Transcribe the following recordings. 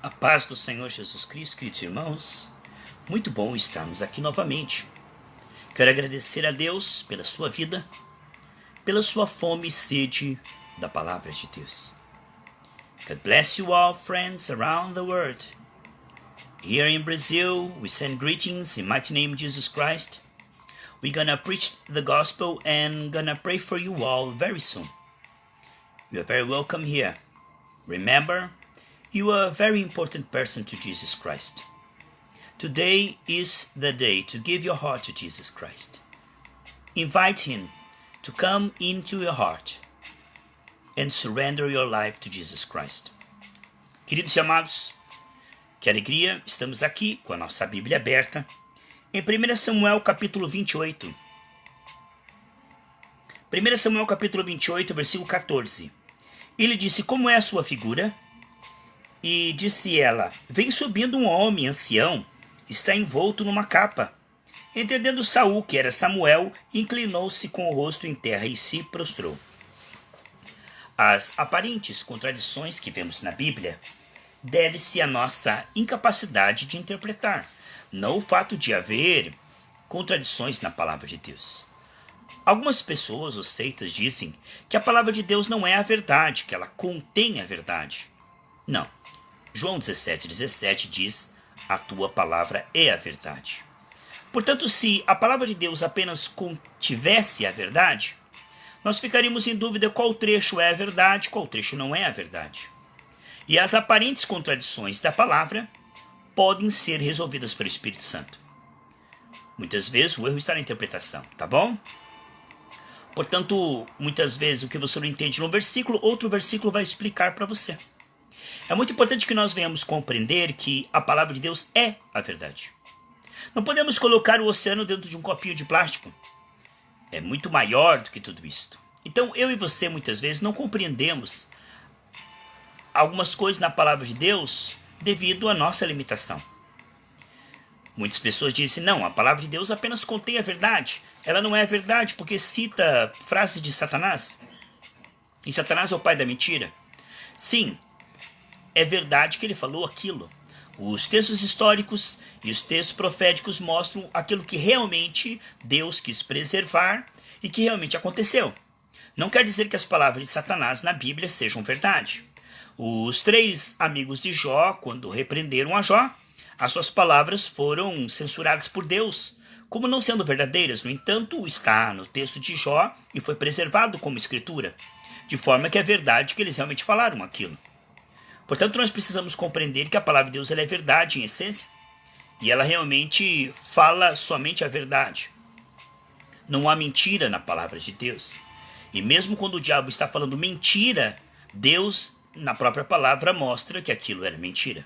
A paz do Senhor Jesus Cristo, queridos irmãos, muito bom estarmos aqui novamente. Quero agradecer a Deus pela sua vida, pela sua fome e sede da palavra de Deus. God bless you all, friends around the world. Here in Brazil, we send greetings in mighty name of Jesus Christ. We're gonna preach the gospel and gonna pray for you all very soon. You are very welcome here. Remember, you are a very important person to Jesus Christ. Today is the day to give your heart to Jesus Christ. Invite Him to come into your heart and surrender your life to Jesus Christ. Queridos e amados, que alegria, estamos aqui com a nossa Bíblia aberta em 1 Samuel capítulo 28. 1 Samuel capítulo 28, versículo 14. Ele disse: como é a sua figura? E disse ela: vem subindo um homem ancião, está envolto numa capa. Entendendo Saul que era Samuel, inclinou-se com o rosto em terra e se prostrou. As aparentes contradições que vemos na Bíblia deve-se à nossa incapacidade de interpretar, não o fato de haver contradições na palavra de Deus. Algumas pessoas ou seitas dizem que a palavra de Deus não é a verdade, que ela contém a verdade. Não. João 17,17 diz: a tua palavra é a verdade. Portanto, se a palavra de Deus apenas contivesse a verdade, nós ficaríamos em dúvida qual trecho é a verdade, qual trecho não é a verdade. E as aparentes contradições da palavra podem ser resolvidas pelo Espírito Santo. Muitas vezes o erro está na interpretação, tá bom? Portanto, muitas vezes o que você não entende num versículo, outro versículo vai explicar para você. É muito importante que nós venhamos compreender que a palavra de Deus é a verdade. Não podemos colocar o oceano dentro de um copinho de plástico. É muito maior do que tudo isso. Então, eu e você, muitas vezes, não compreendemos algumas coisas na palavra de Deus devido à nossa limitação. Muitas pessoas dizem: não, a palavra de Deus apenas contém a verdade. Ela não é a verdade porque cita frases de Satanás. E Satanás é o pai da mentira. Sim, é verdade que ele falou aquilo. Os textos históricos e os textos proféticos mostram aquilo que realmente Deus quis preservar e que realmente aconteceu. Não quer dizer que as palavras de Satanás na Bíblia sejam verdade. Os 3 amigos de Jó, quando repreenderam a Jó, as suas palavras foram censuradas por Deus, como não sendo verdadeiras. No entanto, está no texto de Jó e foi preservado como escritura, de forma que é verdade que eles realmente falaram aquilo. Portanto, nós precisamos compreender que a palavra de Deus ela é verdade em essência, e ela realmente fala somente a verdade. Não há mentira na palavra de Deus. E mesmo quando o diabo está falando mentira, Deus, na própria palavra, mostra que aquilo era mentira.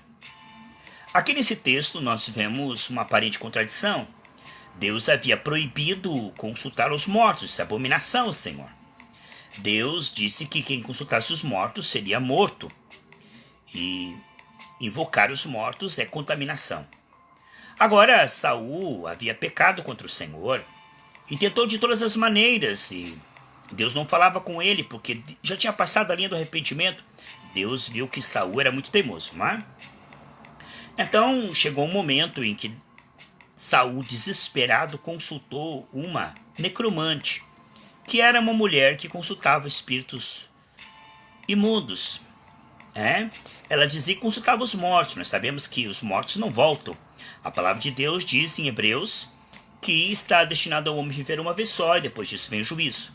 Aqui nesse texto nós vemos uma aparente contradição. Deus havia proibido consultar os mortos, isso é abominação, Senhor. Deus disse que quem consultasse os mortos seria morto. E invocar os mortos é contaminação. Agora, Saul havia pecado contra o Senhor e tentou de todas as maneiras, e Deus não falava com ele porque já tinha passado a linha do arrependimento. Deus viu que Saul era muito teimoso, não é? Então chegou um momento em que Saul, desesperado, consultou uma necromante, que era uma mulher que consultava espíritos imundos. Ela dizia que consultava os mortos. Nós sabemos que os mortos não voltam. A palavra de Deus diz em Hebreus que está destinado ao homem viver uma vez só e depois disso vem o juízo.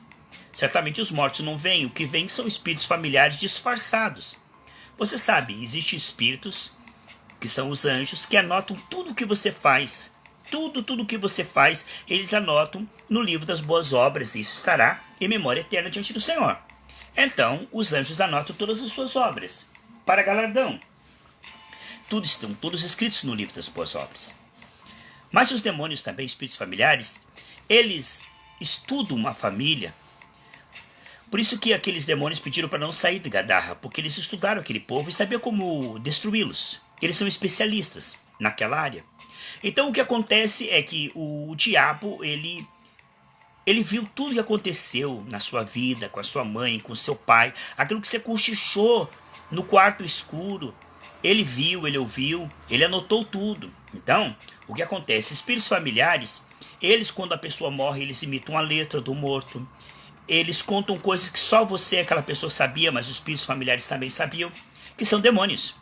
Certamente os mortos não vêm. O que vem são espíritos familiares disfarçados. Você sabe, existem espíritos que são os anjos que anotam tudo o que você faz. Tudo o que você faz, eles anotam no livro das boas obras, e isso estará em memória eterna diante do Senhor. Então, os anjos anotam todas as suas obras para galardão. Estão todos escritos no livro das boas obras. Mas os demônios também, espíritos familiares, eles estudam uma família. Por isso que aqueles demônios pediram para não sair de Gadarra, porque eles estudaram aquele povo e sabiam como destruí-los. Eles são especialistas naquela área. Então o que acontece é que o diabo, ele viu tudo que aconteceu na sua vida, com a sua mãe, com o seu pai, aquilo que você cochichou no quarto escuro, Ele viu, ele ouviu, ele anotou tudo. Então, o que acontece? Espíritos familiares, eles, quando a pessoa morre, eles imitam a letra do morto. Eles contam coisas que só você, aquela pessoa, sabia, mas os espíritos familiares também sabiam, que são demônios.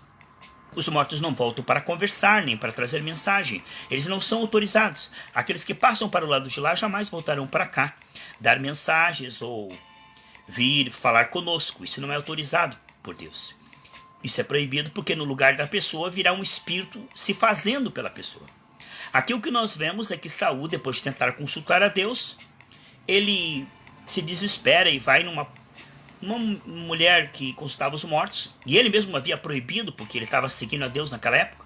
Os mortos não voltam para conversar, nem para trazer mensagem. Eles não são autorizados. Aqueles que passam para o lado de lá jamais voltarão para cá, dar mensagens ou vir falar conosco. Isso não é autorizado por Deus. Isso é proibido porque no lugar da pessoa virá um espírito se fazendo pela pessoa. Aqui o que nós vemos é que Saul, depois de tentar consultar a Deus, ele se desespera e vai numa mulher que consultava os mortos, e ele mesmo havia proibido, porque ele estava seguindo a Deus naquela época,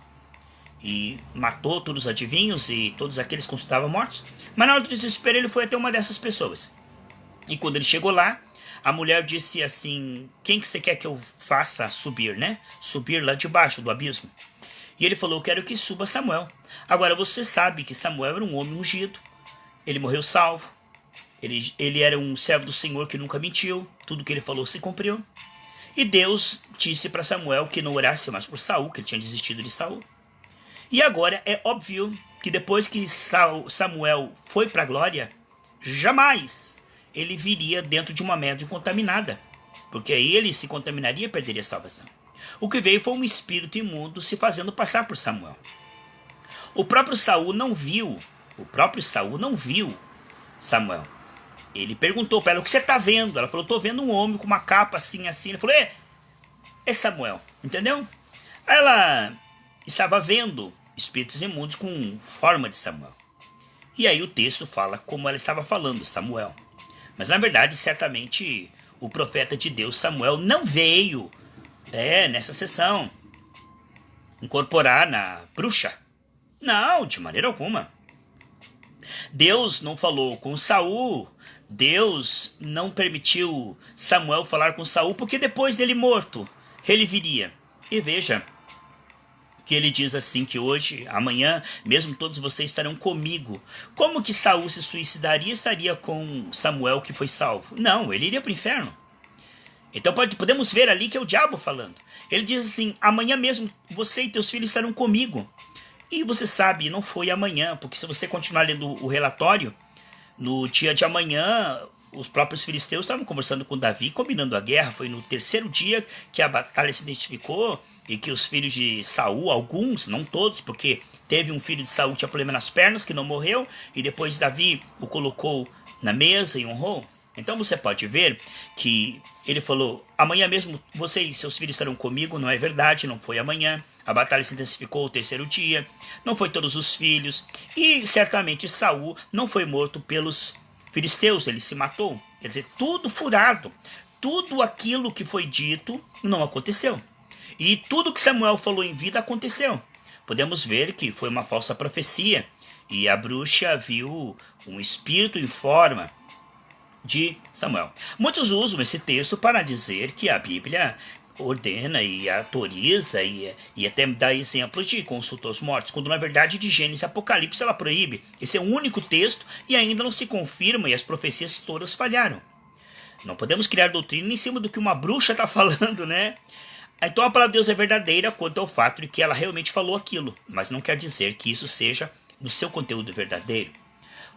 e matou todos os adivinhos e todos aqueles que consultavam mortos. Mas na hora do desespero ele foi até uma dessas pessoas, e quando ele chegou lá, a mulher disse assim: quem que você quer que eu faça subir, né? Subir lá debaixo do abismo. E ele falou: eu quero que suba Samuel. Agora você sabe que Samuel era um homem ungido, ele morreu salvo. Ele era um servo do Senhor que nunca mentiu. Tudo que ele falou se cumpriu. E Deus disse para Samuel que não orasse mais por Saul, que ele tinha desistido de Saul. E agora é óbvio que depois que Samuel foi para a glória, jamais ele viria dentro de uma médium contaminada, porque aí ele se contaminaria e perderia a salvação. O que veio foi um espírito imundo se fazendo passar por Samuel. O próprio Saul não viu Samuel. Ele perguntou para ela: o que você está vendo? Ela falou: estou vendo um homem com uma capa assim, assim. Ele falou: é Samuel, entendeu? Ela estava vendo espíritos imundos com forma de Samuel. E aí o texto fala como ela estava falando, Samuel. Mas na verdade, certamente, o profeta de Deus, Samuel, não veio nessa sessão incorporar na bruxa. Não, de maneira alguma. Deus não falou com Saul. Deus não permitiu Samuel falar com Saul, porque depois dele morto, ele viria. E veja que ele diz assim, que hoje, amanhã, mesmo todos vocês estarão comigo. Como que Saul se suicidaria e estaria com Samuel que foi salvo? Não, ele iria para o inferno. Então podemos ver ali que é o diabo falando. Ele diz assim: amanhã mesmo você e teus filhos estarão comigo. E você sabe, não foi amanhã, porque se você continuar lendo o relatório, no dia de amanhã, os próprios filisteus estavam conversando com Davi, combinando a guerra. Foi no terceiro dia que a batalha se identificou e que os filhos de Saul, alguns, não todos, porque teve um filho de Saul que tinha problema nas pernas, que não morreu, e depois Davi o colocou na mesa e honrou. Então você pode ver que ele falou: amanhã mesmo você e seus filhos estarão comigo. Não é verdade, não foi amanhã. A batalha se intensificou o terceiro dia. Não foi todos os filhos. E certamente Saul não foi morto pelos filisteus. Ele se matou. Quer dizer, tudo furado. Tudo aquilo que foi dito não aconteceu. E tudo que Samuel falou em vida aconteceu. Podemos ver que foi uma falsa profecia. E a bruxa viu um espírito em forma de Samuel. Muitos usam esse texto para dizer que a Bíblia ordena e autoriza e até dá exemplos de consulta aos mortos, quando na verdade de Gênesis e Apocalipse ela proíbe. Esse é o único texto e ainda não se confirma, e as profecias todas falharam. Não podemos criar doutrina em cima do que uma bruxa está falando, né? Então a palavra de Deus é verdadeira quanto ao fato de que ela realmente falou aquilo, mas não quer dizer que isso seja no seu conteúdo verdadeiro.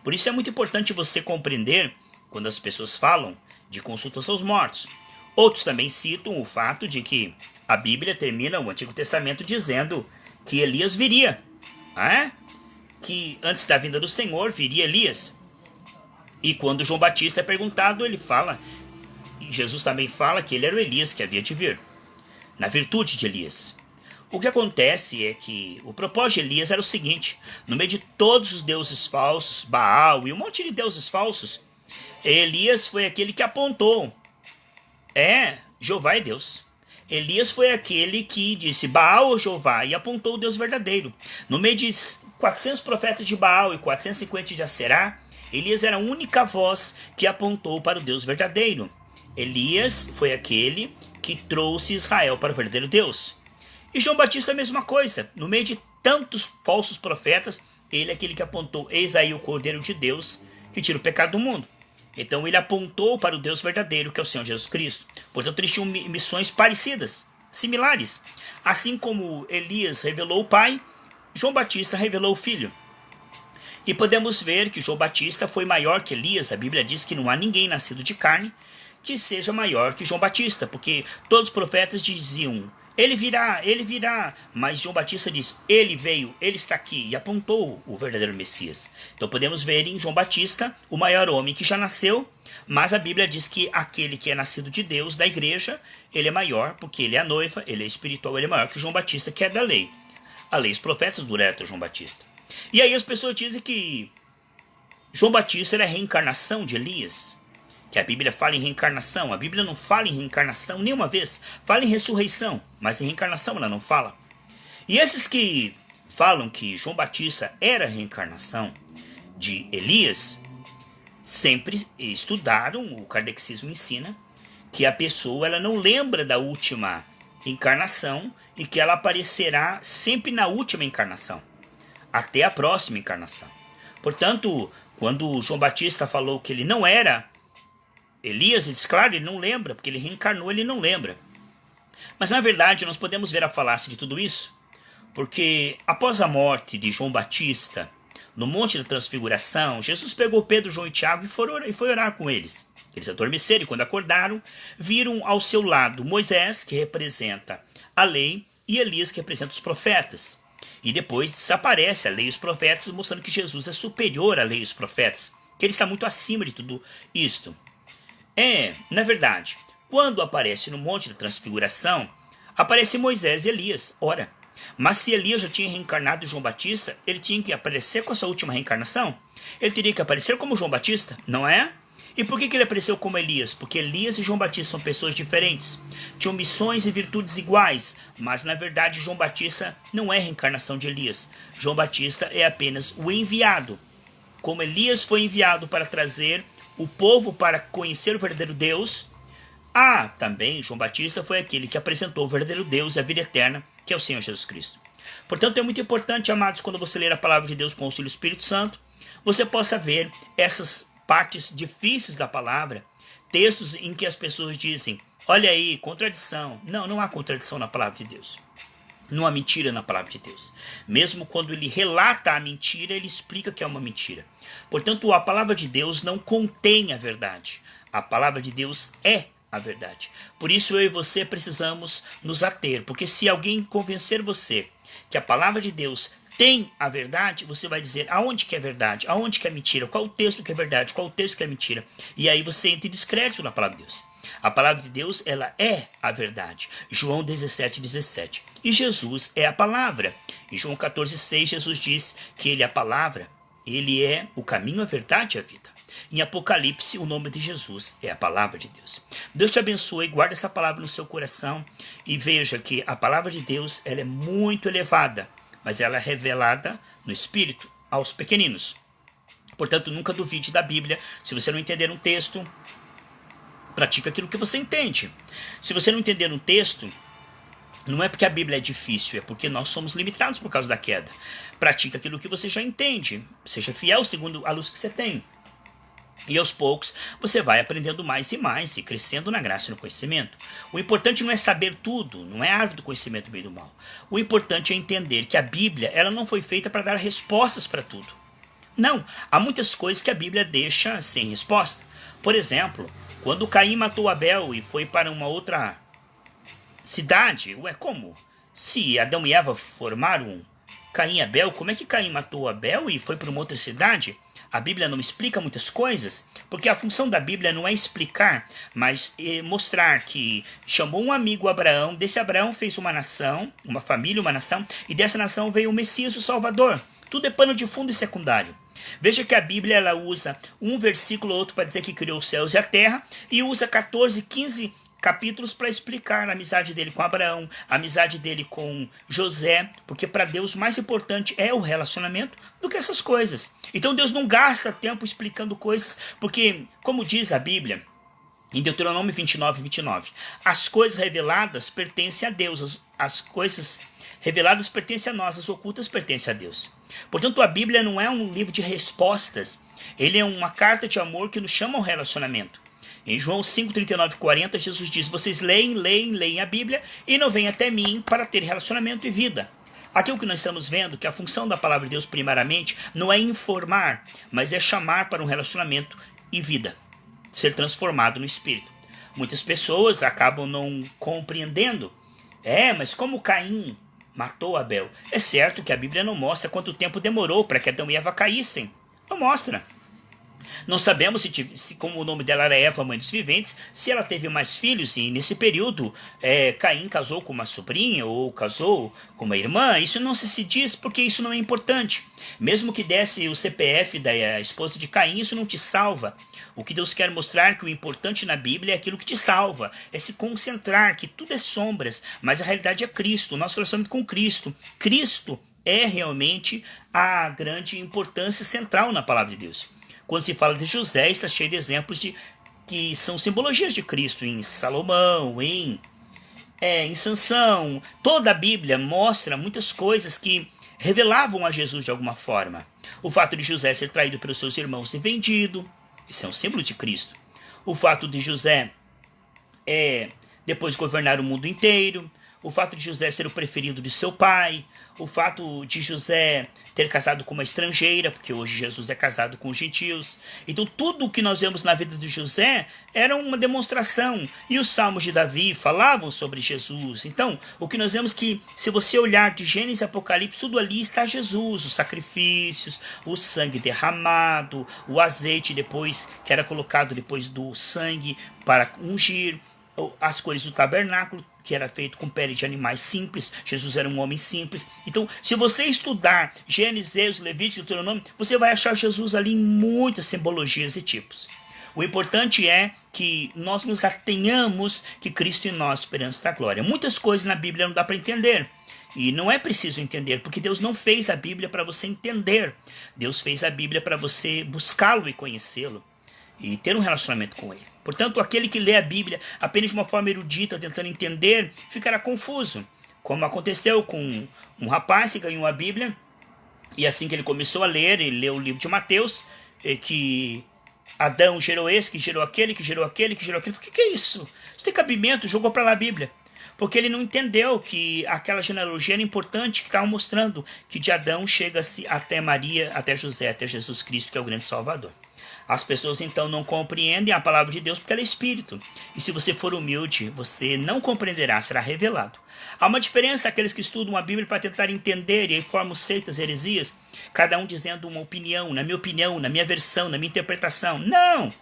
Por isso é muito importante você compreender quando as pessoas falam de consultas aos mortos. Outros também citam o fato de que a Bíblia termina o Antigo Testamento dizendo que Elias viria. Que antes da vinda do Senhor viria Elias. E quando João Batista é perguntado, ele fala, e Jesus também fala, que ele era o Elias que havia de vir, na virtude de Elias. O que acontece é que o propósito de Elias era o seguinte: no meio de todos os deuses falsos, Baal e um monte de deuses falsos, Elias foi aquele que apontou. Jeová é Deus. Elias foi aquele que disse Baal ou Jeová e apontou o Deus verdadeiro. No meio de 400 profetas de Baal e 450 de Aserá, Elias era a única voz que apontou para o Deus verdadeiro. Elias foi aquele que trouxe Israel para o verdadeiro Deus. E João Batista a mesma coisa. No meio de tantos falsos profetas, ele é aquele que apontou: eis aí o Cordeiro de Deus que tira o pecado do mundo. Então ele apontou para o Deus verdadeiro, que é o Senhor Jesus Cristo. Portanto, eles tinham missões parecidas. similares. Assim como Elias revelou o pai, João Batista revelou o filho. E podemos ver que João Batista foi maior que Elias. A Bíblia diz que não há ninguém nascido de carne que seja maior que João Batista, porque todos os profetas diziam, ele virá, mas João Batista diz, ele veio, ele está aqui, e apontou o verdadeiro Messias. Então podemos ver em João Batista o maior homem que já nasceu, mas a Bíblia diz que aquele que é nascido de Deus, da igreja, ele é maior, porque ele é a noiva, ele é espiritual, ele é maior que João Batista, que é da lei. A lei, os profetas duraram até João Batista. E aí as pessoas dizem que João Batista era a reencarnação de Elias, que a Bíblia fala em reencarnação. A Bíblia não fala em reencarnação nenhuma vez, fala em ressurreição, mas em reencarnação ela não fala. E esses que falam que João Batista era a reencarnação de Elias, sempre estudaram, o kardecismo ensina, que a pessoa ela não lembra da última encarnação e que ela aparecerá sempre na última encarnação, até a próxima encarnação. Portanto, quando João Batista falou que ele não era Elias, ele disse, claro, ele não lembra, porque ele reencarnou, ele não lembra. Mas na verdade nós podemos ver a falácia de tudo isso, porque após a morte de João Batista, no Monte da Transfiguração, Jesus pegou Pedro, João e Tiago e foi orar com eles. Eles adormeceram e quando acordaram, viram ao seu lado Moisés, que representa a lei, e Elias, que representa os profetas. E depois desaparece a lei e os profetas, mostrando que Jesus é superior à lei e os profetas, que ele está muito acima de tudo isto. Na verdade, quando aparece no Monte da Transfiguração, aparece Moisés e Elias. Ora, mas se Elias já tinha reencarnado João Batista, ele tinha que aparecer com essa última reencarnação? Ele teria que aparecer como João Batista, não é? E por que ele apareceu como Elias? Porque Elias e João Batista são pessoas diferentes. Tinham missões e virtudes iguais, mas na verdade João Batista não é a reencarnação de Elias. João Batista é apenas o enviado. Como Elias foi enviado para trazer o povo para conhecer o verdadeiro Deus, também João Batista foi aquele que apresentou o verdadeiro Deus e a vida eterna, que é o Senhor Jesus Cristo. Portanto, é muito importante, amados, quando você ler a palavra de Deus com o auxílio do Espírito Santo, você possa ver essas partes difíceis da palavra, textos em que as pessoas dizem, olha aí, contradição. Não há contradição na palavra de Deus. Não há mentira na palavra de Deus. Mesmo quando ele relata a mentira, ele explica que é uma mentira. Portanto, a palavra de Deus não contém a verdade. A palavra de Deus é a verdade. Por isso eu e você precisamos nos ater. Porque se alguém convencer você que a palavra de Deus tem a verdade, você vai dizer aonde que é verdade, aonde que é mentira, qual o texto que é verdade, qual o texto que é mentira. E aí você entra em descrédito na palavra de Deus. A palavra de Deus, ela é a verdade. João 17:17. E Jesus é a palavra. Em João 14:6, Jesus diz que ele é a palavra. Ele é o caminho, a verdade e a vida. Em Apocalipse, o nome de Jesus é a palavra de Deus. Deus te abençoe, guarda essa palavra no seu coração e veja que a palavra de Deus ela é muito elevada, mas ela é revelada no Espírito aos pequeninos. Portanto, nunca duvide da Bíblia. Se você não entender um texto, pratica aquilo que você entende. Se você não entender um texto, não é porque a Bíblia é difícil, é porque nós somos limitados por causa da queda. Pratica aquilo que você já entende. Seja fiel segundo a luz que você tem. E aos poucos você vai aprendendo mais e mais e crescendo na graça e no conhecimento. O importante não é saber tudo, não é a árvore do conhecimento do bem e do mal. O importante é entender que a Bíblia ela não foi feita para dar respostas para tudo. Não, há muitas coisas que a Bíblia deixa sem resposta. Por exemplo, quando Caim matou Abel e foi para uma outra cidade, como? Se Adão e Eva formaram Caim e Abel, como é que Caim matou Abel e foi para uma outra cidade? A Bíblia não explica muitas coisas, porque a função da Bíblia não é explicar, mas mostrar que chamou um amigo Abraão, desse Abraão fez uma nação, uma família, uma nação, e dessa nação veio o Messias, o Salvador. Tudo é pano de fundo e secundário. Veja que a Bíblia ela usa um versículo ou outro para dizer que criou os céus e a terra, e usa 14, 15 capítulos para explicar a amizade dele com Abraão, a amizade dele com José, porque para Deus mais importante é o relacionamento do que essas coisas. Então Deus não gasta tempo explicando coisas, porque, como diz a Bíblia, em Deuteronômio 29:29, as coisas reveladas pertencem a Deus, as coisas reveladas pertencem a nós, as ocultas pertencem a Deus. Portanto, a Bíblia não é um livro de respostas, ele é uma carta de amor que nos chama ao relacionamento. Em João 5, 39 e 40, Jesus diz: vocês leem a Bíblia e não vêm até mim para ter relacionamento e vida. Aqui o que nós estamos vendo, que a função da palavra de Deus primariamente não é informar, mas é chamar para um relacionamento e vida, ser transformado no Espírito. Muitas pessoas acabam não compreendendo. Mas como Caim matou Abel? É certo que a Bíblia não mostra quanto tempo demorou para que Adão e Eva caíssem. Não mostra. Não sabemos se como o nome dela era Eva, mãe dos viventes, se ela teve mais filhos, e nesse período Caim casou com uma sobrinha ou casou com uma irmã. Isso não se diz porque isso não é importante. Mesmo que desse o CPF da esposa de Caim, isso não te salva. O que Deus quer mostrar que o importante na Bíblia é aquilo que te salva, é se concentrar, que tudo é sombras, mas a realidade é Cristo, o nosso relacionamento com Cristo. Cristo é realmente a grande importância central na palavra de Deus. Quando se fala de José, está cheio de exemplos que são simbologias de Cristo, em Salomão, em Sansão. Toda a Bíblia mostra muitas coisas que revelavam a Jesus de alguma forma. O fato de José ser traído pelos seus irmãos e vendido, isso é um símbolo de Cristo. O fato de José depois governar o mundo inteiro. O fato de José ser o preferido de seu pai. O fato de José ter casado com uma estrangeira, porque hoje Jesus é casado com os gentios. Então tudo o que nós vemos na vida de José era uma demonstração. E os salmos de Davi falavam sobre Jesus. Então o que nós vemos que, se você olhar de Gênesis e Apocalipse, tudo ali está Jesus. Os sacrifícios, o sangue derramado, o azeite depois que era colocado depois do sangue para ungir, as cores do tabernáculo, que era feito com pele de animais simples. Jesus era um homem simples. Então, se você estudar Gênesis, Êxodo, Levítico e Deuteronômio, você vai achar Jesus ali em muitas simbologias e tipos. O importante é que nós nos atenhamos que Cristo em nós, esperança da glória. Muitas coisas na Bíblia não dá para entender. E não é preciso entender, porque Deus não fez a Bíblia para você entender. Deus fez a Bíblia para você buscá-lo e conhecê-lo e ter um relacionamento com ele. Portanto, aquele que lê a Bíblia apenas de uma forma erudita, tentando entender, ficará confuso. Como aconteceu com um rapaz que ganhou a Bíblia, e assim que ele começou a ler, ele leu o livro de Mateus, que Adão gerou esse, que gerou aquele, que gerou aquele, que gerou aquele. O que é isso? Isso tem cabimento, jogou para lá a Bíblia. Porque ele não entendeu que aquela genealogia era importante, que estava mostrando que de Adão chega-se até Maria, até José, até Jesus Cristo, que é o grande Salvador. As pessoas então não compreendem a palavra de Deus porque ela é espírito. E se você for humilde, você não compreenderá, será revelado. Há uma diferença aqueles que estudam a Bíblia para tentar entender e aí formam seitas, heresias, cada um dizendo uma opinião, na minha versão, na minha interpretação. Não!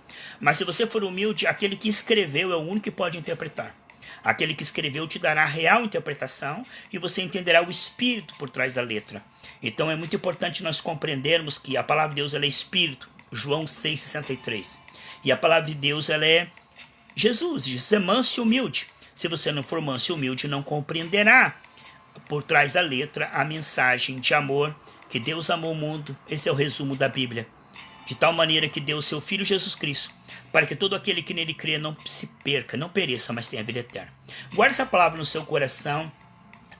Mas se você for humilde, aquele que escreveu é o único que pode interpretar. Aquele que escreveu te dará a real interpretação e você entenderá o espírito por trás da letra. Então é muito importante nós compreendermos que a palavra de Deus ela é espírito. João 6,63. E a palavra de Deus ela é Jesus. Jesus é manso e humilde. Se você não for manso e humilde, não compreenderá por trás da letra a mensagem de amor, que Deus amou o mundo. Esse é o resumo da Bíblia. De tal maneira que deu o seu Filho Jesus Cristo, para que todo aquele que nele crê não se perca, não pereça, mas tenha vida eterna. Guarde essa palavra no seu coração.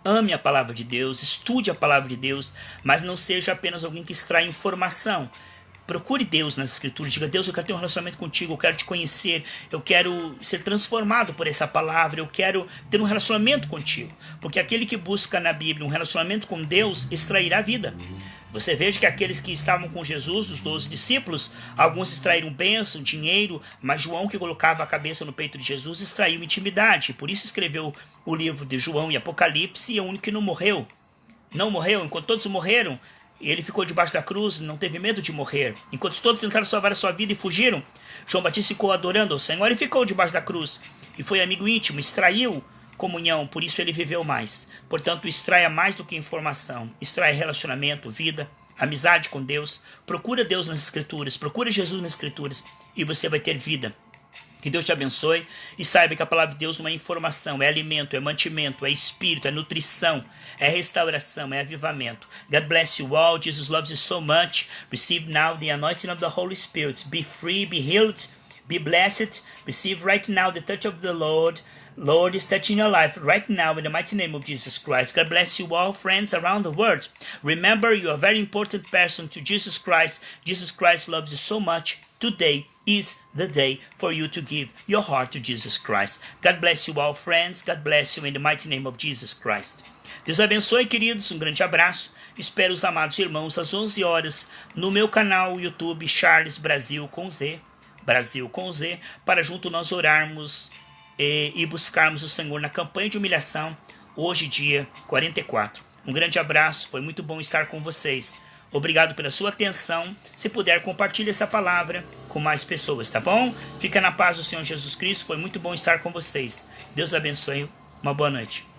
Ame a palavra de Deus, estude a palavra de Deus, mas não seja apenas alguém que extrai informação. Procure Deus nas Escrituras. Diga: Deus, eu quero ter um relacionamento contigo, eu quero te conhecer, eu quero ser transformado por essa palavra, eu quero ter um relacionamento contigo. Porque aquele que busca na Bíblia um relacionamento com Deus extrairá vida. Você veja que aqueles que estavam com Jesus, os 12 discípulos, alguns extraíram bênção, dinheiro, mas João, que colocava a cabeça no peito de Jesus, extraiu intimidade. Por isso escreveu o livro de João e Apocalipse, e é o único que não morreu. Não morreu, enquanto todos morreram, ele ficou debaixo da cruz, não teve medo de morrer. Enquanto todos tentaram salvar a sua vida e fugiram, João Batista ficou adorando ao Senhor e ficou debaixo da cruz. E foi amigo íntimo, extraiu comunhão, por isso ele viveu mais. Portanto, extraia mais do que informação. Extraia relacionamento, vida, amizade com Deus. Procura Deus nas Escrituras, procura Jesus nas Escrituras e você vai ter vida. Que Deus te abençoe e saiba que a palavra de Deus não é informação, é alimento, é mantimento, é espírito, é nutrição, é restauração, é avivamento. God bless you all. Jesus loves you so much. Receive now the anointing of the Holy Spirit. Be free, be healed, be blessed. Receive right now the touch of the Lord. Lord is touching your life right now in the mighty name of Jesus Christ. God bless you all, friends around the world. Remember, you are a very important person to Jesus Christ. Jesus Christ loves you so much today is the day for you to give your heart to Jesus Christ. God bless you all, friends. God bless you in the mighty name of Jesus Christ. Deus abençoe, queridos. Um grande abraço. Espero os amados irmãos às 11 horas no meu canal YouTube Charles Brasil com Z, para junto nós orarmos e buscarmos o Senhor na campanha de humilhação, hoje dia 44. Um grande abraço, foi muito bom estar com vocês. Obrigado pela sua atenção. Se puder, compartilhe essa palavra com mais pessoas, tá bom? Fica na paz do Senhor Jesus Cristo, foi muito bom estar com vocês. Deus abençoe, uma boa noite.